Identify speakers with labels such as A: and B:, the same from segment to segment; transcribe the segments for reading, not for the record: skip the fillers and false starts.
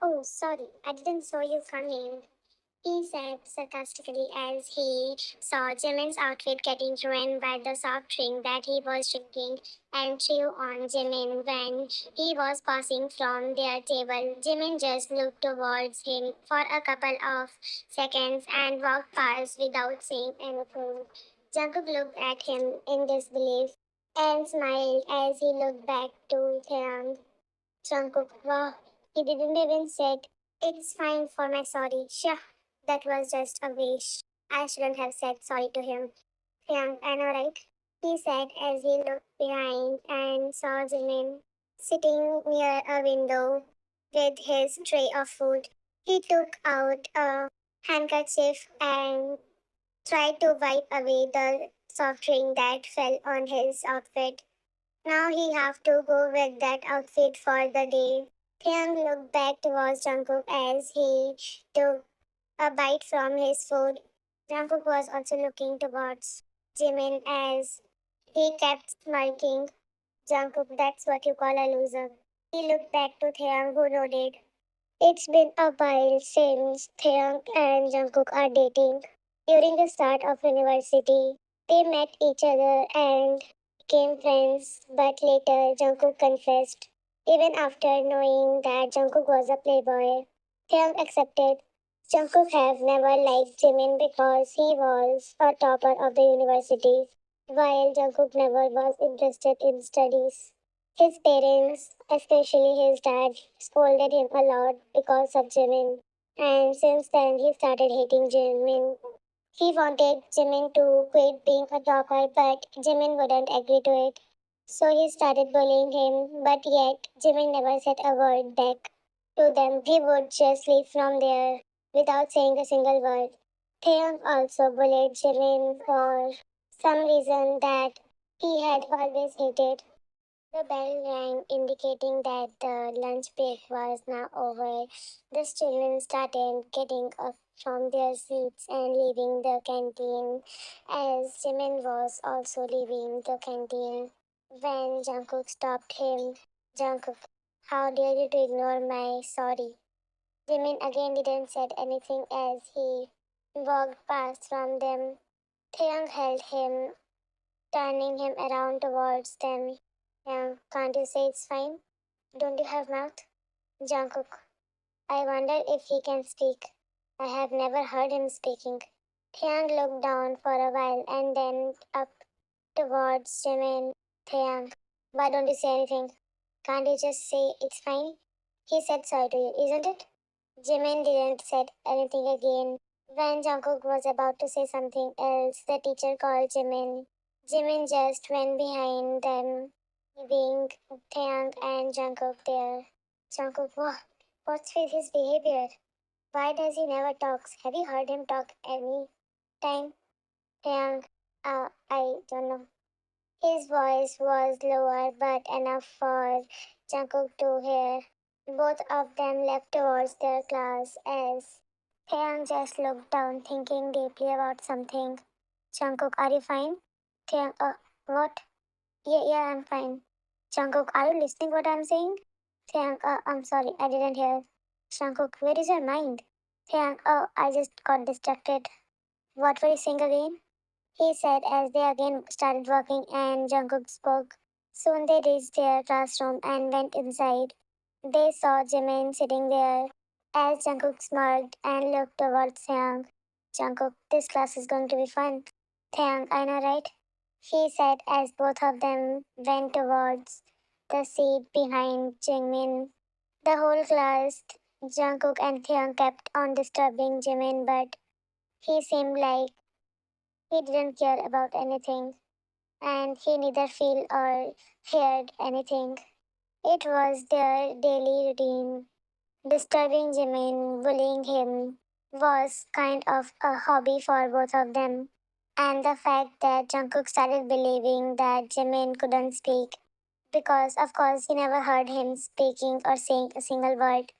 A: Oh, sorry, I didn't saw you coming. He said sarcastically as he saw Jimin's outfit getting ruined by the soft drink that he was drinking and threw on Jimin when he was passing from their table. Jimin just looked towards him for a couple of seconds and walked past without saying anything. Jungkook looked at him in disbelief and smiled as he looked back to Taeyang. Jungkook, wow, he didn't even said, "It's fine for my sorry." Sure, that was just a wish. I shouldn't have said sorry to him. Yeah, I know, right? He said as he looked behind and saw Jimin sitting near a window with his tray of food. He took out a handkerchief and tried to wipe away the soft drink that fell on his outfit. Now he have to go with that outfit for the day. Taeyang looked back towards Jungkook as he took a bite from his food. Jungkook was also looking towards Jimin as he kept smirking. Jungkook, that's what you call a loser. He looked back to Taeyang who nodded. It's been a while since Taeyang and Jungkook are dating. During the start of university, they met each other and became friends, but later Jungkook confessed. Even after knowing that Jungkook was a playboy, Taeyang accepted. Jungkook have never liked Jimin because he was a topper of the university, while Jungkook never was interested in studies. His parents, especially his dad, scolded him a lot because of Jimin, and since then he started hating Jimin. He wanted Jimin to quit being a topper, but Jimin wouldn't agree to it. So he started bullying him, but yet Jimin never said a word back to them. He would just leave from there without saying a single word. Taeyang also bullied Jimin for some reason that he had always hated. The bell rang, indicating that the lunch break was now over. The children started getting up from their seats and leaving the canteen, as Jimin was also leaving the canteen. When Jungkook stopped him, "Jungkook, how dare you to ignore my sorry?" Jimin again didn't say anything as he walked past from them. Taeyang held him, turning him around towards them. "Yeah, can't you say it's fine? Don't you have mouth?" Jungkook, I wonder if he can speak. I have never heard him speaking. Taeyang looked down for a while and then up towards Jimin. "Taeyang, why don't you say anything? Can't you just say it's fine? He said sorry to you, isn't it?" Jimin didn't say anything again. When Jungkook was about to say something else, the teacher called Jimin. Jimin just went behind them, leaving Taeyang and Jungkook there. Jungkook, what's with his behavior? Why does he never talks? Have you heard him talk any time? Taeyang, I don't know. His voice was lower but enough for Jungkook to hear. Both of them left towards their class as Taeyang just looked down, thinking deeply about something. "Jungkook, are you fine?" Taeyang, what? Yeah, I'm fine. Jungkook, are you listening what I'm saying? Taeyang, I'm sorry, I didn't hear. Jungkook, where is your mind? Taeyang, I just got distracted. What were you saying again? He said as they again started walking and Jungkook spoke. Soon they reached their classroom and went inside. They saw Jimin sitting there as Jungkook smirked and looked towards Taeyang. "Jungkook, this class is going to be fun." "Taeyang, I know, right?" he said as both of them went towards the seat behind Jimin. The whole class, Jungkook and Taeyang, kept on disturbing Jimin, but he seemed like he didn't care about anything, and he neither feel or heard anything. It was their daily routine. Disturbing Jimin, bullying him, was kind of a hobby for both of them. And the fact that Jungkook started believing that Jimin couldn't speak because, of course, he never heard him speaking or saying a single word.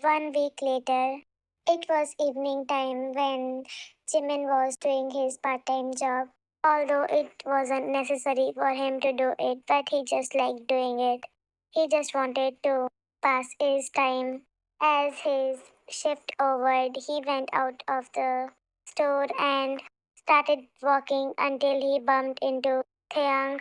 A: 1 week later, it was evening time when Jimin was doing his part time job. Although it wasn't necessary for him to do it, but he just liked doing it. He just wanted to pass his time. As his shift over, he went out of the store and started walking until he bumped into Taeyang.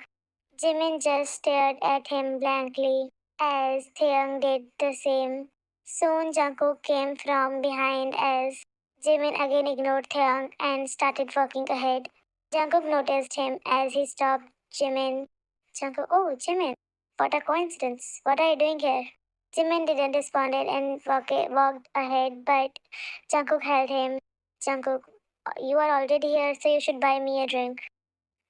A: Jimin just stared at him blankly as Taeyang did the same. Soon Jungkook came from behind as Jimin again ignored Taeyang and started walking ahead. Jungkook noticed him as he stopped Jimin. Jungkook, oh, Jimin, what a coincidence. What are you doing here? Jimin didn't respond and walked ahead, but Jungkook held him. Jungkook, you are already here, so you should buy me a drink,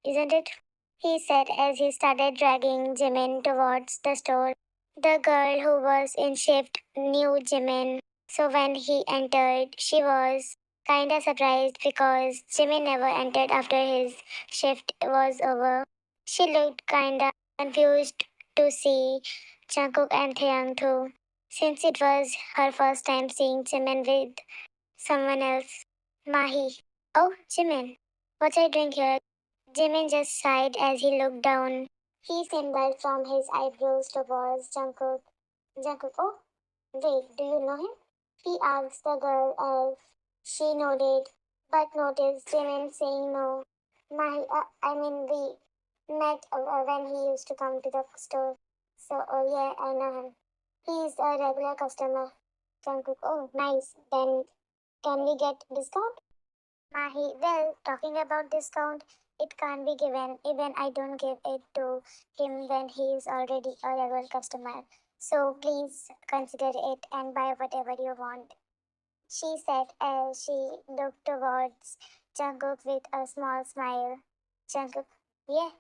A: isn't it? He said as he started dragging Jimin towards the store. The girl who was in shift knew Jimin, so when he entered, she was kinda surprised because Jimin never entered after his shift was over. She looked kinda confused to see Jungkook and Taeyang too, since it was her first time seeing Jimin with someone else. Mahi. Oh, Jimin. What are you doing here? Jimin just sighed as he looked down. He simmered from his eyebrows towards Jungkook. Jungkook, oh, wait, do you know him? He asked the girl as she nodded, but noticed Jimin saying no. I mean, we met when he used to come to the store. So, oh yeah, I know him. He's a regular customer. Jungkook, oh, nice. Then, can we get discount? Well, talking about discount, it can't be given. Even I don't give it to him when he is already a regular customer. So please consider it and buy whatever you want. She said as she looked towards Jungkook with a small smile. Jungkook, yeah,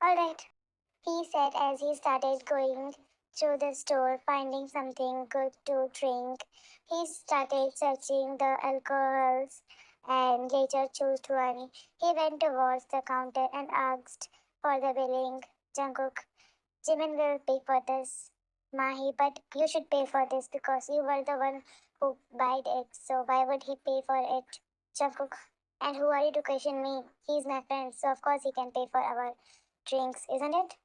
A: alright. He said as he started going through the store, finding something good to drink. He started searching the alcohols and later chose one. He went towards the counter and asked for the billing. Jungkook, Jimin will pay for this. Mahi, but you should pay for this because you were the one who bought it. So why would he pay for it? Jungkook, and who are you to question me? He's my friend, so of course he can pay for our drinks, isn't it?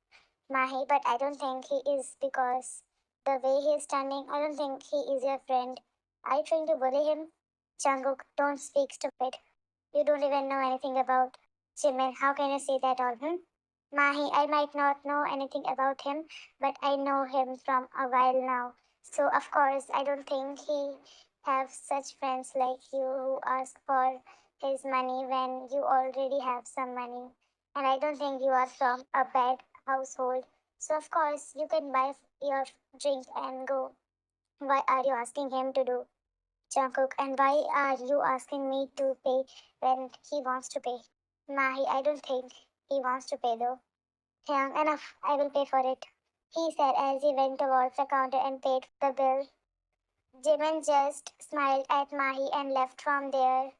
A: Mahi, but I don't think he is because the way he is standing, I don't think he is your friend. Are you trying to bully him? Jungkook, don't speak stupid. You don't even know anything about Jimin. How can you say that all? Mahi, I might not know anything about him, but I know him from a while now. So of course, I don't think he have such friends like you who ask for his money when you already have some money. And I don't think you are from a bad household. So of course, you can buy your drink and go. Why are you asking him to do? Jungkook, and why are you asking me to pay when he wants to pay? Mahi, I don't think he wants to pay though. Yeah, enough. I will pay for it. He said as he went towards the counter and paid the bill. Jimin just smiled at Mahi and left from there.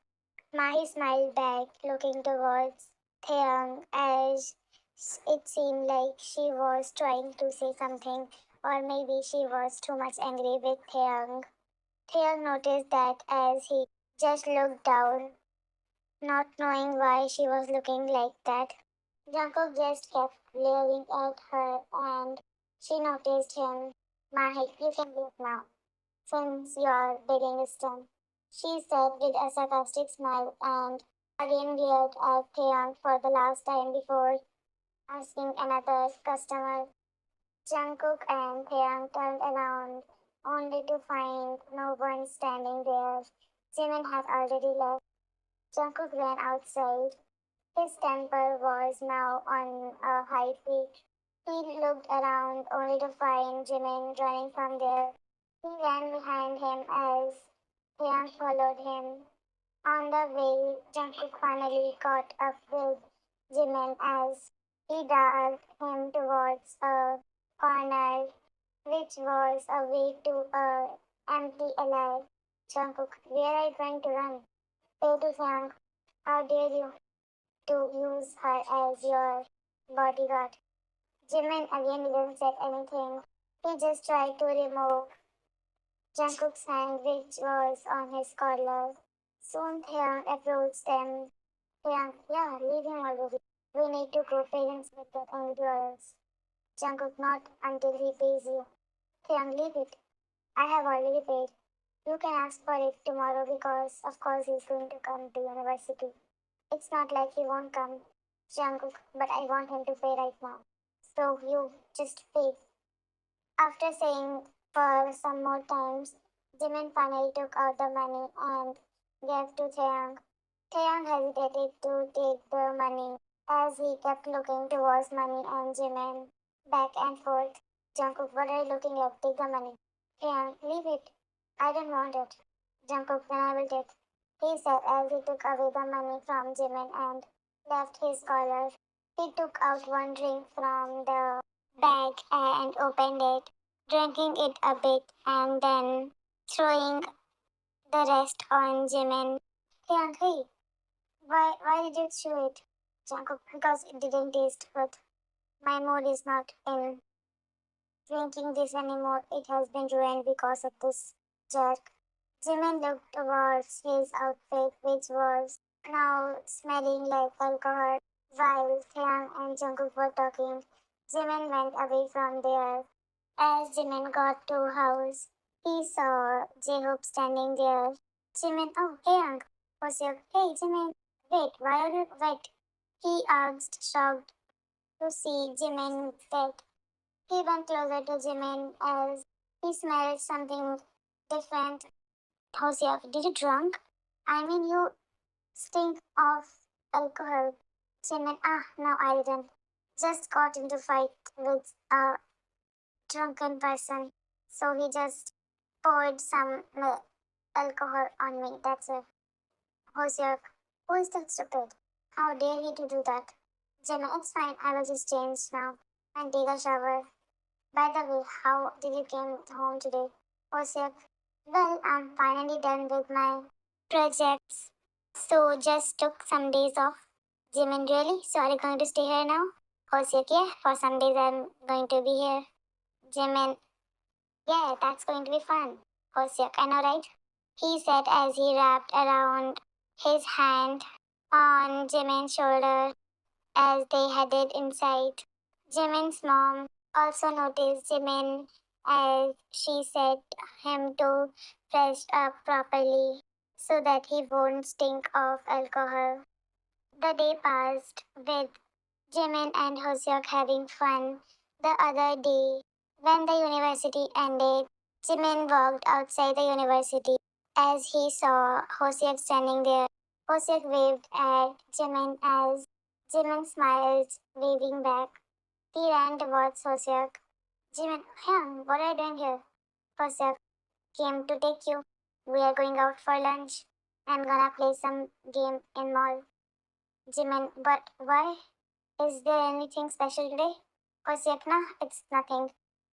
A: Mahi smiled back, looking towards Taeyang as it seemed like she was trying to say something, or maybe she was too much angry with Taeyang. Taeyang noticed that as he just looked down, not knowing why she was looking like that. Jungkook just kept glaring at her and she noticed him. Mahik, you can leave now, since your bidding is done. She said with a sarcastic smile and again glared at Taeyang for the last time before asking another customer. Jungkook and Taeyang turned around only to find no one standing there. Jimin had already left. Jungkook ran outside. His temper was now on a high peak. He looked around only to find Jimin running from there. He ran behind him as Taeyang followed him. On the way, Jungkook finally caught up with Jimin as he dragged him towards a corner, which was a way to a empty alley. Jungkook, where are you trying to run? Pay to Taeyang. How dare you to use her as your bodyguard? Jimin again didn't say anything. He just tried to remove Jungkook's hand, which was on his collar. Soon Taeyang approached them. Taeyang, yeah, leave him already. We need to go parents with that endurance. Jungkook, not until he pays you. Taeyang, leave it. I have already paid. You can ask for it tomorrow because, of course, he's going to come to university. It's not like he won't come, Jungkook, but I want him to pay right now. So you just pay. After saying for some more times, Jimin finally took out the money and gave to Taeyang. Taeyang hesitated to take the money as he kept looking towards money and Jimin back and forth. Jungkook, what are you looking at? Take the money. Taeyang, leave it. I don't want it. Jungkook, then I will take. He said as he took away the money from Jimin and left his collar. He took out one drink from the bag and opened it, drinking it a bit and then throwing the rest on Jimin. Taeyang, hey, why did you chew it? Jungkook, because it didn't taste good. My mood is not in drinking this anymore. It has been ruined because of this jerk. Jimin looked towards his outfit, which was now smelling like alcohol. While Taeyang and Jungkook were talking, Jimin went away from there. As Jimin got to house, he saw J-Hope standing there. Jimin, oh, Taeyang, was your, hey Jimin, wait, why are you wet? He asked, shocked to see Jimin wet. He went closer to Jimin as he smelled something different. Hosea, did you drunk? I mean, you stink of alcohol. Jimin, no, I didn't. Just got into fight with a drunken person. So he just poured some alcohol on me. That's it. Hosea, who is that stupid? How dare he to do that? Jimin, it's fine. I will just change now and take a shower. By the way, how did you came home today? Hosea, well, I'm finally done with my projects. So just took some days off. Jimin, really? So are you going to stay here now? Hosea, yeah, for some days I'm going to be here. Jimin, yeah, that's going to be fun. Hosea, I know, right? He said as he wrapped around his hand on Jimin's shoulder as they headed inside. Jimin's mom also noticed Jimin as she set him to fresh up properly so that he won't stink of alcohol. The day passed with Jimin and Hoseok having fun. The other day, when the university ended, Jimin walked outside the university as he saw Hoseok standing there. Hoseok waved at Jimin as Jimin smiled, waving back. He ran towards Hoseok. Jimin, Hyung, what are you doing here? Hoseok, came to take you. We are going out for lunch and gonna play some game in mall. Jimin, but why? Is there anything special today? Hoseok, nah, it's nothing.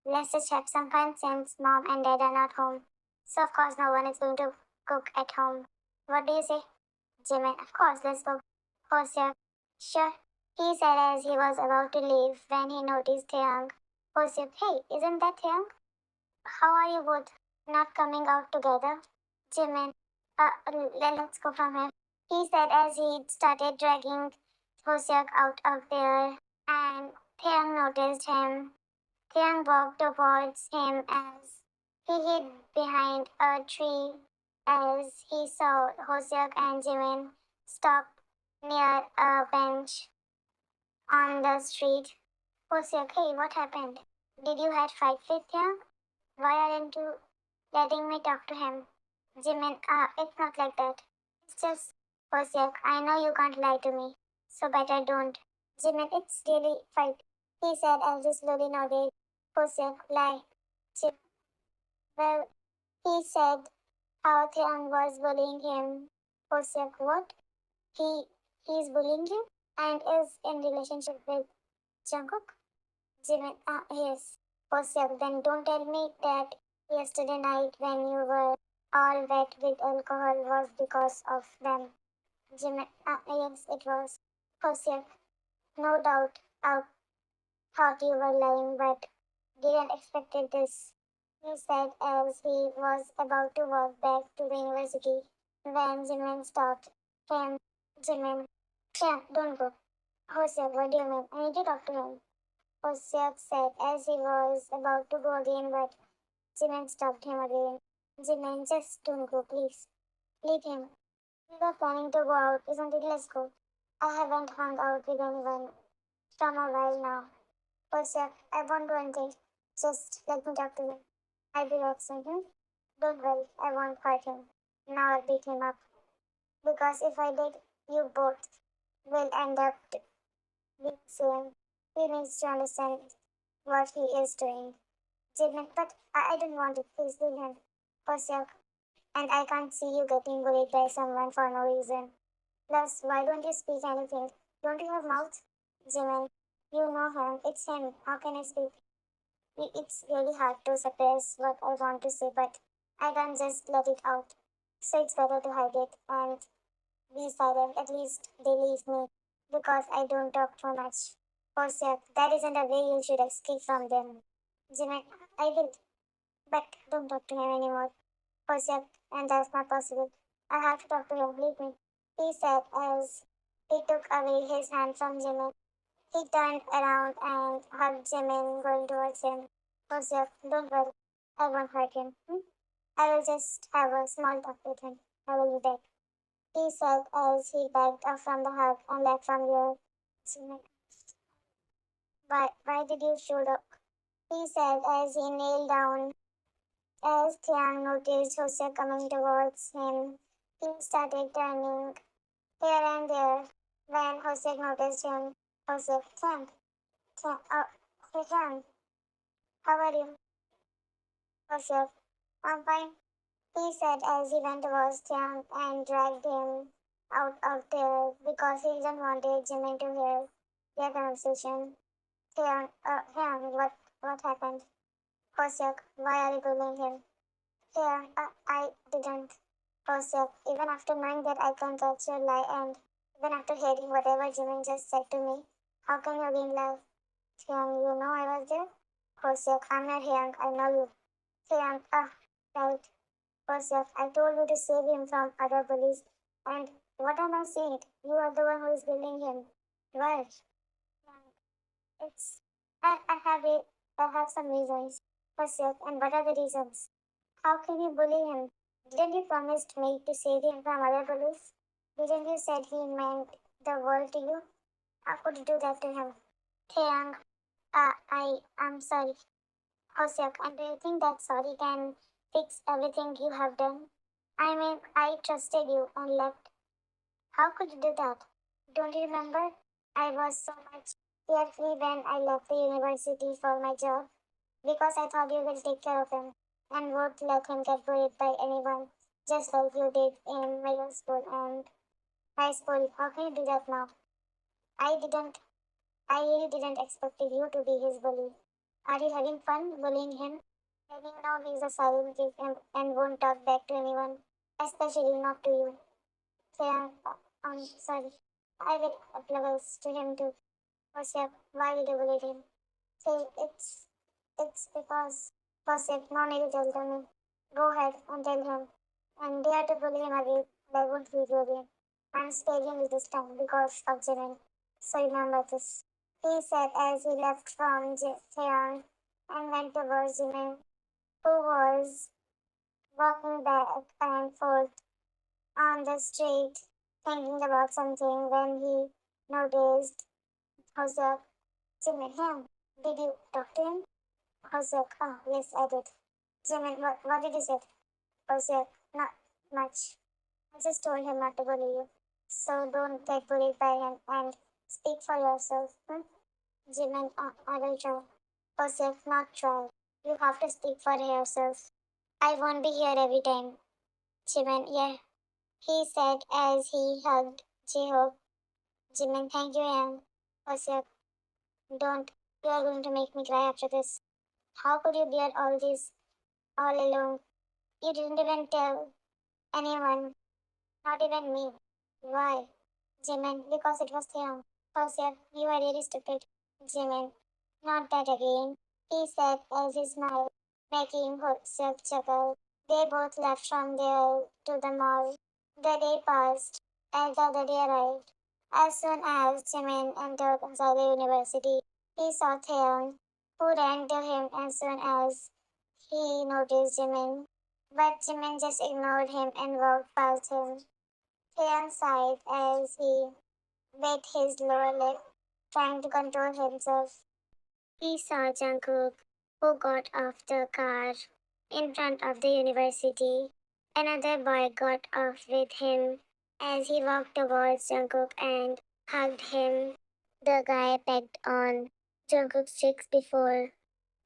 A: Let's just have some fun since mom and dad are not home. So of course no one is going to cook at home. What do you say? Jimin, of course, let's go. Hoseok, sure. He said as he was about to leave when he noticed Taeyang. Hoseok, hey, isn't that Taeyang? How are you both not coming out together? Jimin, let's go from here. He said as he started dragging Hoseok out of there, and Taeyang noticed him. Taeyang walked towards him as he hid behind a tree as he saw Hoseok and Jimin stop near a bench on the street. Hoseok, hey, what happened? Did you had fight with him? Why aren't you letting me talk to him? Jimin, it's not like that. It's just Hoseok, I know you can't lie to me, so better don't. Jimin, it's really fight. He said as he slowly nodded. Hoseok, lie. Jim, well, he said how Taeyang was bullying him. Hoseok, what? He he's bullying him and is in relationship with Jungkook? Jimin, yes. Hoseok, then don't tell me that yesterday night when you were all wet with alcohol was because of them. Jimin, yes, it was. Hoseok, no doubt. I thought you were lying, but didn't expected this. He said as he was about to walk back to the university when Jimin stopped him. Jimin, yeah, don't go. Hoseok, what do you mean? I need to talk to him. Hoseok said as he was about to go again, but Jimin stopped him again. Jimin, just don't go, please. Leave him. We were planning to go out, isn't it? Let's go. I haven't hung out with anyone from a while now. But yeah, I won't do anything. Just let me talk to him. I'll be right soon. Don't worry, I won't hurt him. Now I'll beat him up. Because if I did, you both will end up being same. He needs to understand what he is doing. Jimin, but I don't want to. Please leave him. First, yeah, and I can't see you getting bullied by someone for no reason. Plus, why don't you speak anything? Don't you have mouth? Jimin, you know him. It's him. How can I speak? It's really hard to suppress what I want to say, but I can't just let it out. So it's better to hide it and be silent. At least they leave me because I don't talk too much. For sure, that isn't a way you should escape from them. Jimin, I will, but don't talk to him anymore. For sure, and that's not possible. I have to talk to him. Leave me. He said as he took away his hand from Jimin. He turned around and hugged Jimin, going towards him. Joseph, don't worry. I won't hurt him. I will just have a small talk with him. I will be back. He said as he backed up from the hug and left from there. Jimin, why did you shoot up? He said as he knelt down. As Taeyung noticed Joseph coming towards him, he started turning here and there. When Joseph noticed him, Joseph, hey, Taeyong, how are you? Joseph, I'm fine. He said as he went towards Taeyong and dragged him out of there because he didn't wanted Jimin to hear their conversation. Taeyong, what happened? Joseph, why are you bullying him? Taeyong, I didn't. Joseph, even after knowing that I can't catch your lie and even after hearing whatever Jimin just said to me, how can you be in love? Taeyong, you know I was there? Joseph, I'm not Taeyong, I know you. Taeyong, right. Joseph, I told you to save him from other bullies. And what am I saying? You are the one who is bullying him. Right. It's I have it I have some reasons. Joseph, and what are the reasons? How can you bully him? Didn't you promise me to save him from other bullies? Didn't you said he meant the world to you? How could you do that to him? Taeyang, I'm sorry. Joseph, and do you think that sorry can fix everything you have done? I mean, I trusted you and left. How could you do that? Don't you remember? I was so much carefree when I left the university for my job because I thought you will take care of him and would let him get bullied by anyone, just like you did in middle school and high school. How can you do that now? I didn't. I really didn't expect you to be his bully. Are you having fun bullying him? Maybe now he's a silent thief and won't talk back to anyone, especially not to you. So, I'm sorry. I will apologize to him too. Joseph, why did you bully him? Say it's because Joseph, no need to tell me. Go ahead and tell him. And dare to bully him again. I won't leave you again. I'm sparing you this time because of Jimin. So remember this. He said as he left from Taeyong and went towards Jimin, who was walking back and forth on the street, thinking about something when he noticed Joseph. Jimin, him. Did you talk to him? Joseph, oh, yes, I did. Jimin, what did you say? Joseph, not much. I just told him not to bully you. So don't get bullied by him and speak for yourself. Jimin, I will try. Joseph, not try. You have to speak for yourself. I won't be here every time. Jimin, yeah. He said as he hugged J-Hope. Jimin, thank you, and Joseph, don't. You are going to make me cry after this. How could you bear all this all alone? You didn't even tell anyone, not even me. Why? Jimin, because it was Taeyong. Joseph, you are really stupid. Jimin, not that again. He said as he smiled, making Joseph chuckle. They both left from there to the mall. The day passed, and the other day arrived. As soon as Jimin entered inside the university, he saw Taeyong, who ran to him as soon as he noticed Jimin. But Jimin just ignored him and walked past him. Taeyang sighed as he bit his lower lip, trying to control himself. He saw Jungkook, who got off the car in front of the university. Another boy got off with him as he walked towards Jungkook and hugged him. The guy pecked on Jungkook's cheeks before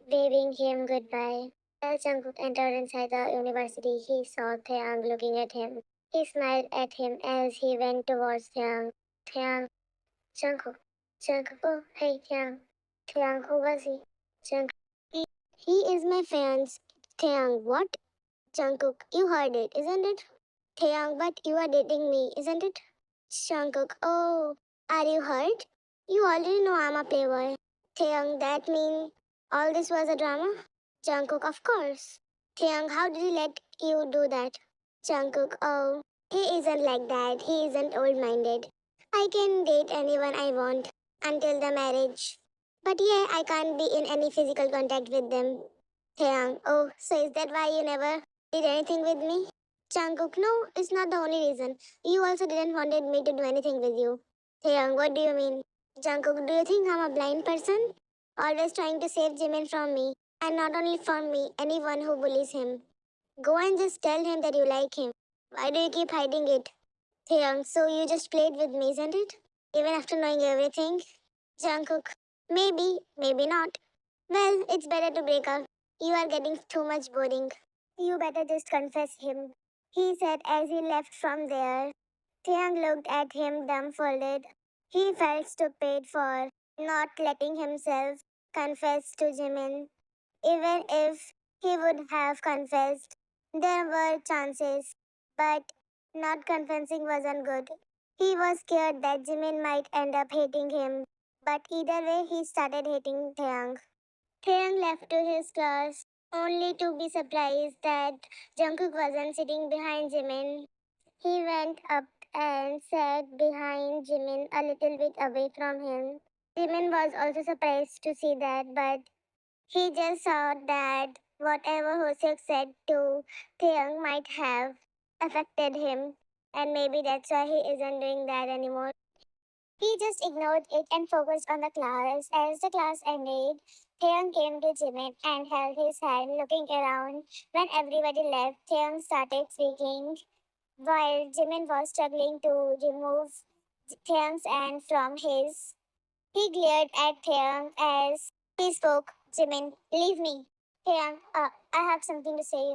A: waving him goodbye. As Jungkook entered inside the university, he saw Taeyang looking at him. He smiled at him as he went towards Taeyang. Taeyang, Jungkook. Jungkook, oh, hey, Taeyang. Taeyang, who was he? Jungkook. He is my fiance. Taeyang, what? Jungkook, you heard it, isn't it? Taeyang, but you are dating me, isn't it? Jungkook, oh, are you hurt? You already know I'm a playboy. Taeyang, that mean all this was a drama? Jungkook, of course. Taeyang, how did he let you do that? Jungkook, oh, he isn't like that. He isn't old-minded. I can date anyone I want until the marriage. But yeah, I can't be in any physical contact with them. Taeyang, oh, so is that why you never did anything with me? Jungkook, no, it's not the only reason. You also didn't wanted me to do anything with you. Taeyang, what do you mean? Jungkook, do you think I'm a blind person? Always trying to save Jimin from me. And not only from me, anyone who bullies him. Go and just tell him that you like him. Why do you keep hiding it? Taeyang, so you just played with me, isn't it? Even after knowing everything? Jungkook, maybe, maybe not. Well, it's better to break up. You are getting too much boring. You better just confess him, he said as he left from there. Taeyang looked at him dumbfounded. He felt stupid for not letting himself confess to Jimin. Even if he would have confessed, there were chances, but not confessing wasn't good. He was scared that Jimin might end up hating him, but either way, he started hating Taeyang. Taeyang left to his class, only to be surprised that Jungkook wasn't sitting behind Jimin. He went up and sat behind Jimin a little bit away from him. Jimin was also surprised to see that, but he just saw that whatever Hoseok said to Taeyang might have affected him, and maybe that's why he isn't doing that anymore. He just ignored it and focused on the class. As the class ended, Taeyang came to Jimin and held his hand, looking around. When everybody left, Taeyang started speaking, while Jimin was struggling to remove Taeyang's hand from his. He glared at Taeyang as he spoke. Jimin, leave me. Taeyang, I have something to say.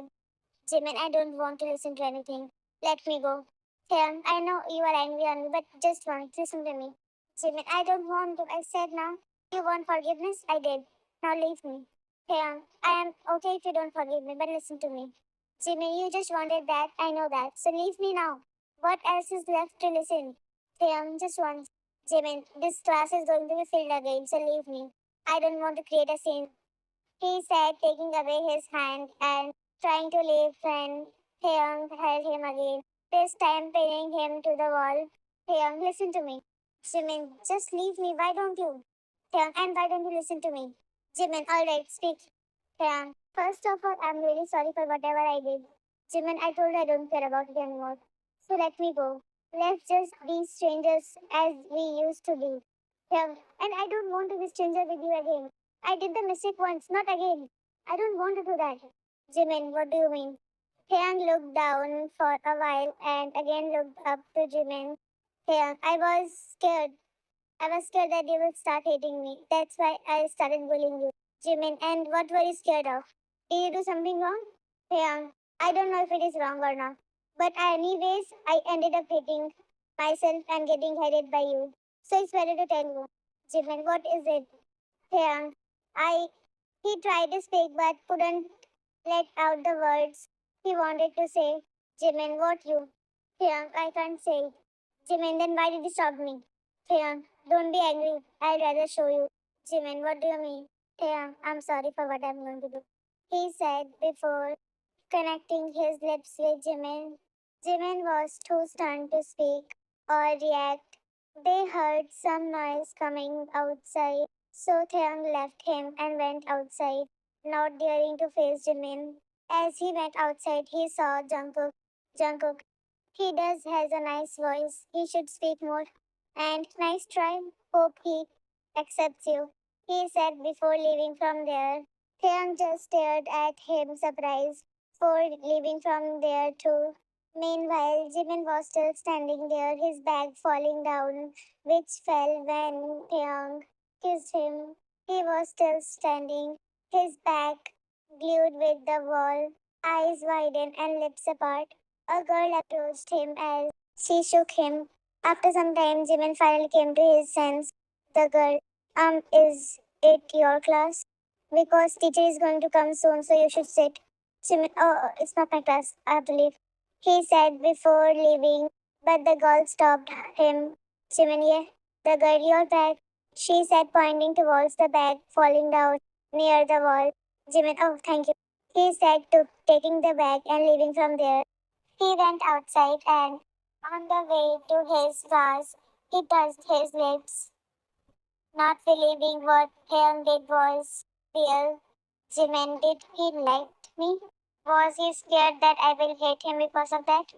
A: Jimin, I don't want to listen to anything. Let me go. Taeyang, I know you are angry on me, but just once, listen to me. Jimin, I don't want to. I said now. You want forgiveness? I did. Now leave me. Taeyang, I am okay if you don't forgive me, but listen to me. Jimin, you just wanted that. I know that. So leave me now. What else is left to listen? Taeyang, just once. Jimin, this class is going to be filled again, so leave me. I don't want to create a scene. He said, taking away his hand and trying to leave when Taeyang held him again, this time pinning him to the wall. Taeyang, listen to me. Jimin, just leave me. Why don't you? Taeyang, and why don't you listen to me? Jimin, alright, speak. Taeyang, first of all, I'm really sorry for whatever I did. Jimin, I told you I don't care about it anymore. So let me go. Let's just be strangers as we used to be. Taeyang, and I don't want to be stranger with you again. I did the mistake once, not again. I don't want to do that. Jimin, what do you mean? Taeyang looked down for a while and again looked up to Jimin. Taeyang, I was scared. I was scared that you would start hating me. That's why I started bullying you. Jimin, and what were you scared of? Did you do something wrong? Taeyang, I don't know if it is wrong or not. But anyways, I ended up hating myself and getting hated by you. So it's better to tell you. Jimin, what is it? Taeyang, I he tried to speak but couldn't let out the words he wanted to say. Jimin, what you? Taeyang, I can't say it. Jimin, then why did you stop me? Taeyang, don't be angry. I'd rather show you. Jimin, what do you mean? Taeyang, I'm sorry for what I'm going to do. He said before connecting his lips with Jimin. Jimin was too stunned to speak or react. They heard some noise coming outside, so Taeyang left him and went outside, not daring to face Jimin. As he went outside, he saw Jungkook. Jungkook, he does has a nice voice. He should speak more. And nice try. Hope he accepts you. He said before leaving from there. Taeyang just stared at him surprised for leaving from there too. Meanwhile, Jimin was still standing there, his bag falling down, which fell when Taeyang kissed him. He was still standing, his back glued with the wall, eyes widened and lips apart. A girl approached him as she shook him. After some time, Jimin finally came to his sense. The girl, is it your class? Because teacher is going to come soon, so you should sit. Jimin, oh, it's not my class. I have to leave. He said before leaving, but the girl stopped him. Jimin, yeah, the girl, your bag. She said, pointing towards the bag falling down near the wall. Jimin, oh, thank you. He said, taking the bag and leaving from there. He went outside and, on the way to his class, he touched his lips, not believing what Hyun did was real. Jimin, did he like me? Was he scared that I will hate him because of that?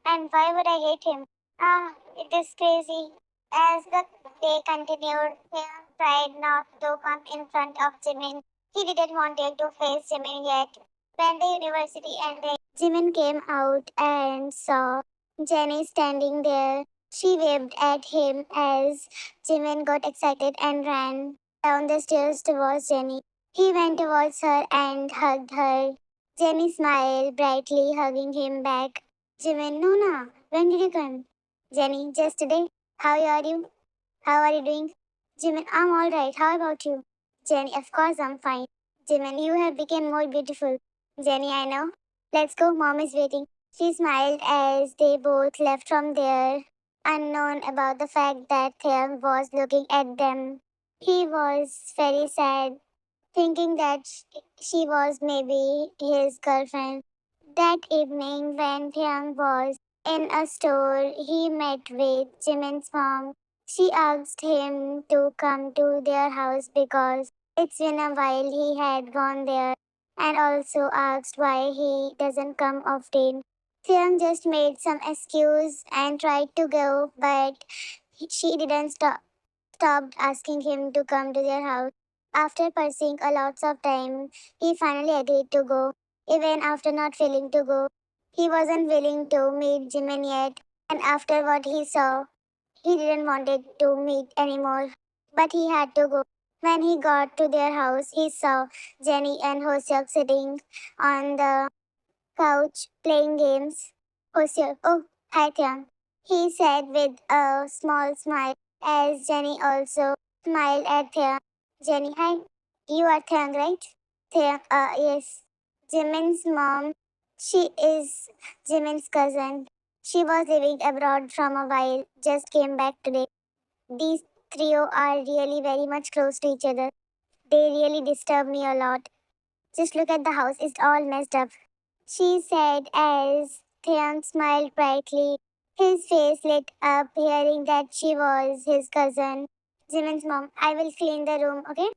A: And why would I hate him? Ah, it is crazy. As the day continued, Hyun tried not to come in front of Jimin. He didn't want to face Jimin yet. When the university ended, Jimin came out and saw Jenny standing there. She waved at him as Jimin got excited and ran down the stairs towards Jenny. He went towards her and hugged her. Jenny smiled brightly, hugging him back. Jimin, no, no. When did you come? Jenny, just today. How are you? How are you doing? Jimin, I'm alright. How about you? Jenny, of course I'm fine. Jimin, you have become more beautiful. Jenny, I know. Let's go, mom is waiting. She smiled as they both left from there, unknown about the fact that Taeyang was looking at them. He was very sad, thinking that she was maybe his girlfriend. That evening, when Taeyang was in a store, he met with Jimin's mom. She asked him to come to their house because it's been a while he had gone there, and also asked why he doesn't come often. Taeyang just made some excuse and tried to go, but she didn't stopped asking him to come to their house. After pursuing a lots of time, he finally agreed to go. Even after not feeling to go, he wasn't willing to meet Jimin yet, and after what he saw, he didn't wanted to meet anymore. But he had to go. When he got to their house, he saw Jenny and Hoseok sitting on the couch playing games. Hoseok, oh, hi Tiang. He said with a small smile as Jenny also smiled at Tiang. Jenny, hi. You are Tiang, right? Tiang, yes. Jimin's mom. She is Jimin's cousin. She was living abroad from a while, just came back today. These trio are really very much close to each other. They really disturb me a lot. Just look at the house, it's all messed up. She said as Taeyang smiled brightly. His face lit up hearing that she was his cousin. Jimin's mom, I will clean the room, okay?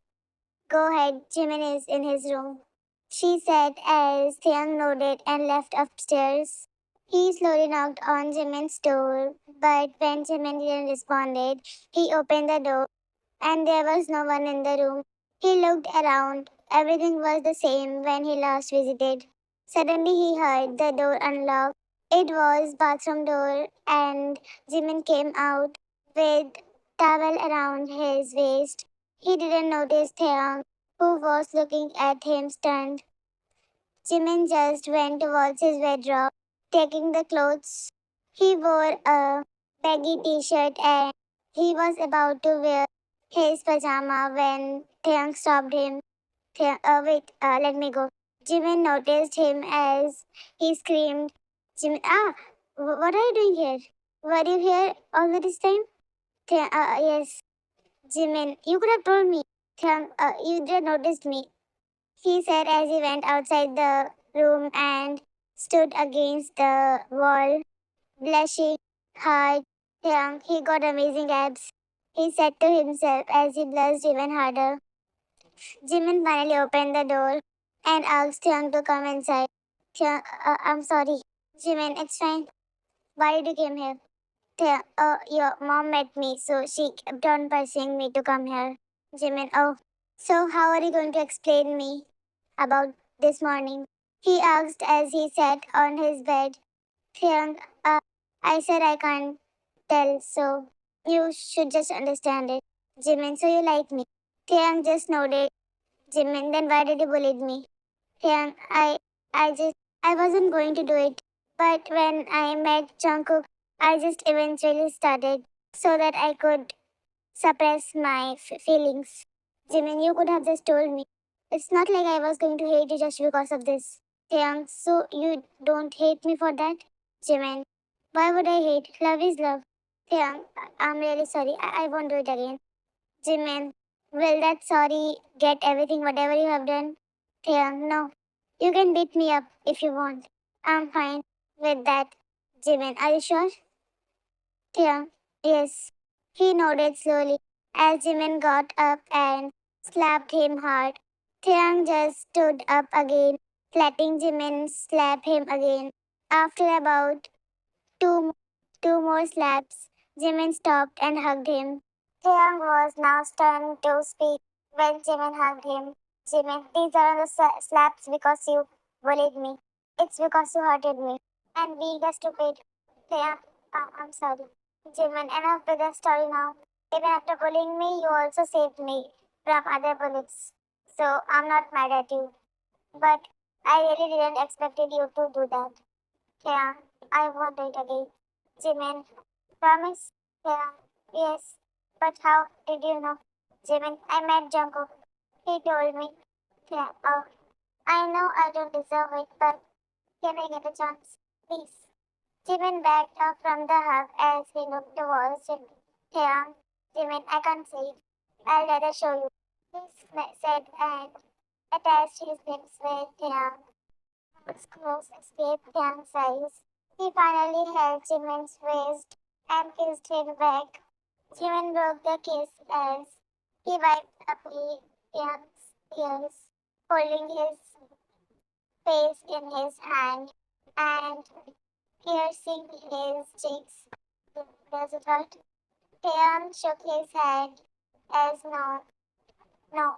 A: Go ahead, Jimin is in his room. She said as Taeyang nodded and left upstairs. He slowly knocked on Jimin's door, but when Jimin didn't respond, he opened the door and there was no one in the room. He looked around. Everything was the same when he last visited. Suddenly he heard the door unlock. It was bathroom door and Jimin came out with towel around his waist. He didn't notice Taeyang, who was looking at him stunned. Jimin just went towards his wardrobe, taking the clothes. He wore a baggy t-shirt and he was about to wear his pajama when Taeyang stopped him. Wait, let me go. Jimin noticed him as he screamed. Jimin, what are you doing here? Were you here all this time? Yes. Jimin, you could have told me. You did notice me. He said as he went outside the room and stood against the wall, blushing hard. He got amazing abs. He said to himself as he blushed even harder. Jimin finally opened the door. and asked Taeyang to come inside. Taeyang, I'm sorry. Jimin, it's fine. Why did you come here? Taeyang, your mom met me, so she kept on pursuing me to come here. Jimin, oh. So how are you going to explain me about this morning? He asked as he sat on his bed. Taeyang, I said I can't tell, so you should just understand it. Jimin, so you like me? Taeyang just nodded. Jimin, then why did you bully me? Taeyang, I wasn't going to do it. But when I met Jungkook, I just eventually started so that I could suppress my feelings. Jimin, you could have just told me. It's not like I was going to hate you just because of this. Taeyang, so you don't hate me for that? Jimin, why would I hate? Love is love. Taeyang, I'm really sorry. I won't do it again. Jimin, will that sorry get everything whatever you have done? Taeyang, no. You can beat me up if you want. I'm fine with that. Jimin, are you sure? Taeyang, yes. He nodded slowly as Jimin got up and slapped him hard. Taeyang just stood up again, letting Jimin slap him again. After about two, two more slaps, Jimin stopped and hugged him. Taeyang was now stunned to speak when Jimin hugged him. Jimin, these are the slaps because you bullied me. It's because you hurted me. And being a stupid. Taeyang, I'm sorry. Jimin, enough with the story now. Even after bullying me, you also saved me from other bullies. So I'm not mad at you. But I really didn't expect you to do that. Yeah, I won't do it again. Jimin, promise? Yeah, yes. But how did you know? Jimin, I met Jungkook. He told me. Yeah, oh, I know I don't deserve it, but can I get a chance? Please. Jimin backed up from the hug as he looked towards him. Yeah, Jimin, I can't say it. I'll rather show you. He said and attached his lips with Taeyang. His close escaped Taeyang's eyes. He finally held Jimin's waist and kissed him back. Jimin broke the kiss as he wiped away Taeyang's tears, holding his face in his hand and piercing his cheeks. Does it hurt? Taeyang shook his head as no,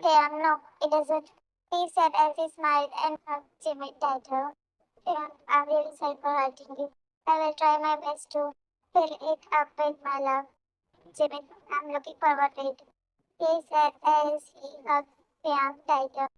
A: Taeyang, no, it doesn't. He said as he smiled and hugged Jimmy tighter. Taeyang, I'm really sorry for hurting you. I will try my best to fill it up with my love. Jimmy, I'm looking forward to it. He said as he hugged Taeyang tighter.